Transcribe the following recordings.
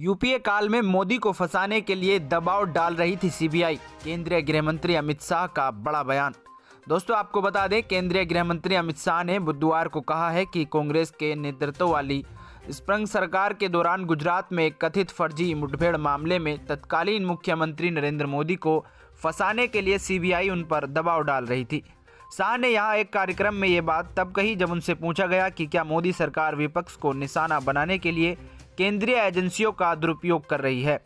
UPA काल में मोदी को फंसाने के लिए दबाव डाल रही थी सीबीआई। केंद्रीय गृह मंत्री अमित शाह का बड़ा बयान। दोस्तों, आपको बता दें, केंद्रीय गृह मंत्री अमित शाह ने बुधवार को कहा है कि कांग्रेस के नेतृत्व वाली स्प्रिंग सरकार के दौरान गुजरात में एक कथित फर्जी मुठभेड़ मामले में तत्कालीन मुख्यमंत्री नरेंद्र मोदी को फंसाने के लिए सीबीआई उन पर दबाव डाल रही थी। शाह ने यहाँ एक कार्यक्रम में ये बात तब कही जब उनसे पूछा गया कि क्या मोदी सरकार विपक्ष को निशाना बनाने के लिए केंद्रीय एजेंसियों का दुरुपयोग कर रही है।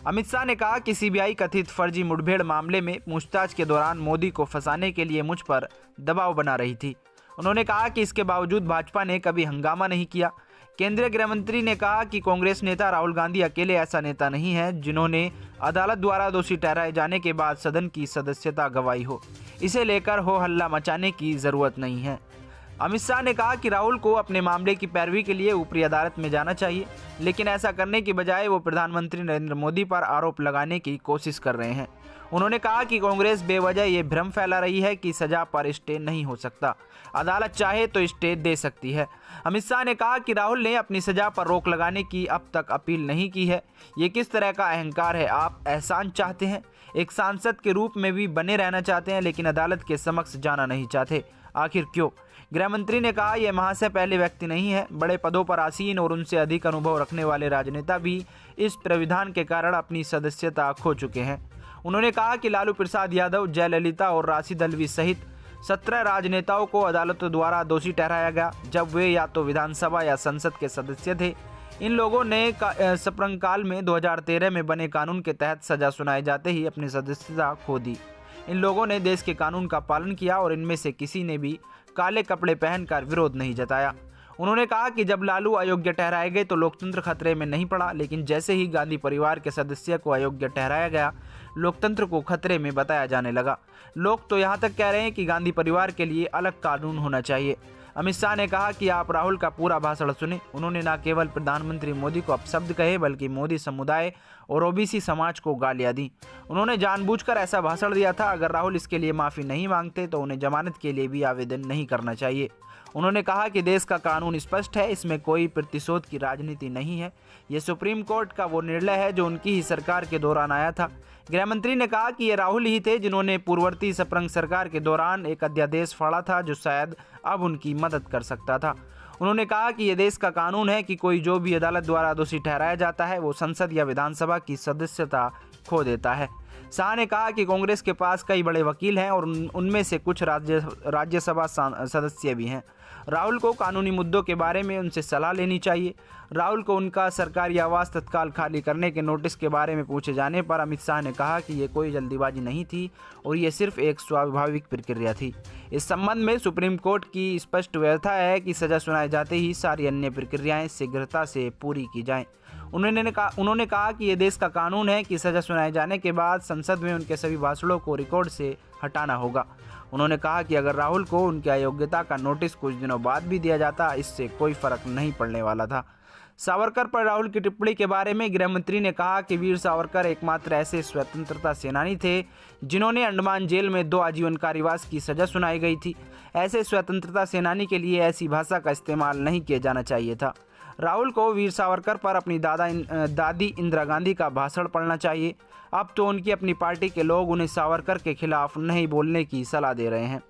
अमित शाह ने कहा कि सीबीआई कथित फर्जी मुठभेड़ मामले में पूछताछ के दौरान मोदी को फंसाने के लिए मुझ पर दबाव बना रही थी। उन्होंने कहा कि इसके बावजूद भाजपा ने कभी हंगामा नहीं किया। केंद्रीय गृह मंत्री ने कहा कि कांग्रेस नेता राहुल गांधी अकेले ऐसा नेता नहीं है जिन्होंने अदालत द्वारा दोषी ठहराए जाने के बाद सदन की सदस्यता गंवाई हो। इसे लेकर हो हल्ला मचाने की जरूरत नहीं है। अमित शाह ने कहा कि राहुल को अपने मामले की पैरवी के लिए ऊपरी अदालत में जाना चाहिए, लेकिन ऐसा करने की बजाय वो प्रधानमंत्री नरेंद्र मोदी पर आरोप लगाने की कोशिश कर रहे हैं। उन्होंने कहा कि कांग्रेस बेवजह ये भ्रम फैला रही है कि सजा पर स्टे नहीं हो सकता, अदालत चाहे तो स्टे दे सकती है। अमित शाह ने कहा कि राहुल ने अपनी सजा पर रोक लगाने की अब तक अपील नहीं की है। ये किस तरह का अहंकार है? आप एहसान चाहते हैं, एक सांसद के रूप में भी बने रहना चाहते हैं, लेकिन अदालत के समक्ष जाना नहीं चाहते। आखिर क्यों? गृह मंत्री ने कहा, यह महाशय पहले व्यक्ति नहीं है। बड़े पदों पर आसीन और उनसे अधिक अनुभव रखने वाले राजनेता भी इस प्राविधान के कारण अपनी सदस्यता खो चुके हैं। उन्होंने कहा कि लालू प्रसाद यादव, जयललिता और राशिद अलवी सहित 17 राजनेताओं को अदालतों द्वारा दोषी ठहराया गया जब वे या तो विधानसभा या संसद के सदस्य थे। इन लोगों ने स्प्रिंग काल में 2013 में बने कानून के तहत सजा सुनाए जाते ही अपनी सदस्यता खो दी। इन लोगों ने देश के कानून का पालन किया और इनमें से किसी ने भी काले कपड़े पहनकर विरोध नहीं जताया। उन्होंने कहा कि जब लालू अयोग्य ठहराए गए तो लोकतंत्र खतरे में नहीं पड़ा, लेकिन जैसे ही गांधी परिवार के सदस्य को अयोग्य ठहराया गया, लोकतंत्र को खतरे में बताया जाने लगा। लोग तो यहाँ तक कह रहे हैं कि गांधी परिवार के लिए अलग कानून होना चाहिए। अमित शाह ने कहा कि आप राहुल का पूरा भाषण सुने। उन्होंने न केवल प्रधानमंत्री मोदी को अपशब्द कहे, बल्कि मोदी समुदाय और ओबीसी समाज को गालियां दी। उन्होंने जानबूझकर ऐसा भाषण दिया था। अगर राहुल इसके लिए माफ़ी नहीं मांगते तो उन्हें जमानत के लिए भी आवेदन नहीं करना चाहिए। उन्होंने कहा कि देश का कानून स्पष्ट है, इसमें कोई प्रतिशोध की राजनीति नहीं है। ये सुप्रीम कोर्ट का वो निर्णय है जो उनकी ही सरकार के दौरान आया था। गृह मंत्री ने कहा कि ये राहुल ही थे जिन्होंने पूर्ववर्ती स्प्रिंग सरकार के दौरान एक अध्यादेश फाड़ा था जो शायद अब उनकी मदद कर सकता था। उन्होंने कहा कि ये देश का कानून है कि कोई जो भी अदालत द्वारा दोषी ठहराया जाता है वो संसद या विधानसभा की सदस्यता खो देता है। शाह ने कहा कि कांग्रेस के पास कई बड़े वकील हैं और उनमें से कुछ राज्यसभा सदस्य भी हैं। राहुल को कानूनी मुद्दों के बारे में उनसे सलाह लेनी चाहिए। राहुल को उनका सरकारी आवास तत्काल खाली करने के नोटिस के बारे में पूछे जाने पर अमित शाह ने कहा कि ये कोई जल्दीबाजी नहीं थी और ये सिर्फ एक स्वाभाविक प्रक्रिया थी। इस संबंध में सुप्रीम कोर्ट की स्पष्ट व्यवस्था है कि सजा सुनाए जाते ही सारी अन्य प्रक्रियाएं शीघ्रता से पूरी की जाएं। उन्होंने कहा कि ये देश का कानून है कि सजा सुनाए जाने के बाद संसद में उनके सभी भाषणों को रिकॉर्ड से हटाना होगा। उन्होंने कहा कि अगर राहुल को उनकी अयोग्यता का नोटिस कुछ दिनों बाद भी दिया जाता, इससे कोई फर्क नहीं पड़ने वाला था। सावरकर पर राहुल की टिप्पणी के बारे में गृह मंत्री ने कहा कि वीर सावरकर एकमात्र ऐसे स्वतंत्रता सेनानी थे जिन्होंने अंडमान जेल में 2 आजीवन कारावास की सजा सुनाई गई थी। ऐसे स्वतंत्रता सेनानी के लिए ऐसी भाषा का इस्तेमाल नहीं किया जाना चाहिए था। राहुल को वीर सावरकर पर अपनी दादी इंदिरा गांधी का भाषण पढ़ना चाहिए। अब तो उनकी अपनी पार्टी के लोग उन्हें सावरकर के खिलाफ नहीं बोलने की सलाह दे रहे हैं।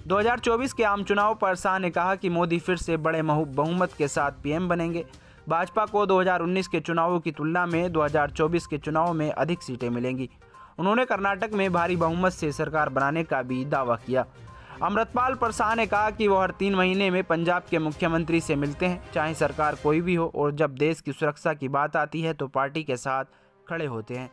2024 के आम चुनाव पर शाह ने कहा कि मोदी फिर से बड़े बहुमत के साथ पीएम बनेंगे। भाजपा को 2019 के चुनावों की तुलना में 2024 के चुनाव में अधिक सीटें मिलेंगी। उन्होंने कर्नाटक में भारी बहुमत से सरकार बनाने का भी दावा किया। अमृतपाल पर शाह ने कहा कि वो हर 3 महीने में पंजाब के मुख्यमंत्री से मिलते हैं, चाहे सरकार कोई भी हो, और जब देश की सुरक्षा की बात आती है तो पार्टी के साथ खड़े होते हैं।